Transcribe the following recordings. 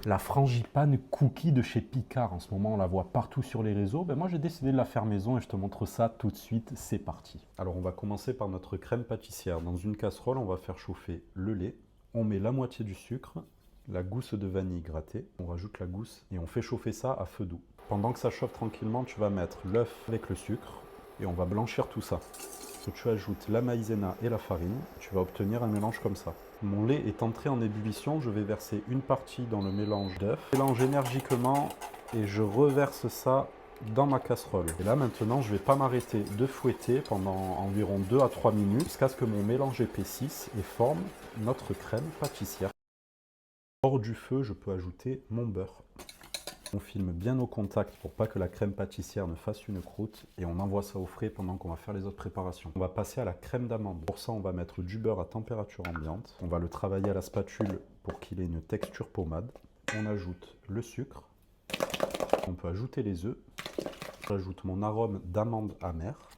La frangipane cookie de chez Picard, en ce moment on la voit partout sur les réseaux. Ben moi j'ai décidé de la faire maison et je te montre ça tout de suite, c'est parti. Alors on va commencer par notre crème pâtissière. Dans une casserole, on va faire chauffer le lait. On met la moitié du sucre, la gousse de vanille grattée. On rajoute la gousse et on fait chauffer ça à feu doux. Pendant que ça chauffe tranquillement, tu vas mettre l'œuf avec le sucre et on va blanchir tout ça. Tu ajoutes la maïzena et la farine, tu vas obtenir un mélange comme ça. Mon lait est entré en ébullition, je vais verser une partie dans le mélange d'œufs. Je mélange énergiquement et je reverse ça dans ma casserole. Et là maintenant, je ne vais pas m'arrêter de fouetter pendant environ 2 à 3 minutes jusqu'à ce que mon mélange épaississe et forme notre crème pâtissière. Hors du feu, je peux ajouter mon beurre. On filme bien au contact pour pas que la crème pâtissière ne fasse une croûte et on envoie ça au frais pendant qu'on va faire les autres préparations. On va passer à la crème d'amande. Pour ça, on va mettre du beurre à température ambiante. On va le travailler à la spatule pour qu'il ait une texture pommade. On ajoute le sucre. On peut ajouter les œufs. J'ajoute mon arôme d'amande amère.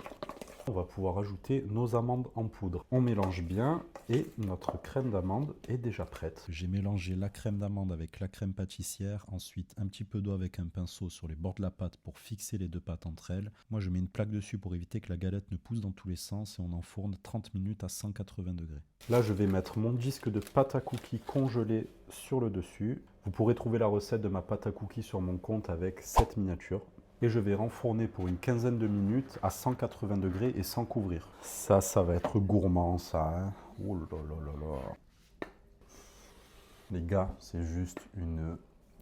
On va pouvoir ajouter nos amandes en poudre. On mélange bien et notre crème d'amande est déjà prête. J'ai mélangé la crème d'amande avec la crème pâtissière, ensuite un petit peu d'eau avec un pinceau sur les bords de la pâte pour fixer les deux pâtes entre elles. Moi je mets une plaque dessus pour éviter que la galette ne pousse dans tous les sens et on enfourne 30 minutes à 180 degrés. Là je vais mettre mon disque de pâte à cookies congelé sur le dessus. Vous pourrez trouver la recette de ma pâte à cookies sur mon compte avec cette miniature. Et je vais renfourner pour une quinzaine de minutes à 180 degrés et sans couvrir. Ça va être gourmand ça. Hein. Oh là là là là. Les gars, c'est juste une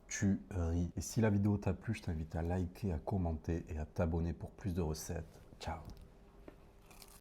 tuerie. Et si la vidéo t'a plu, je t'invite à liker, à commenter et à t'abonner pour plus de recettes. Ciao.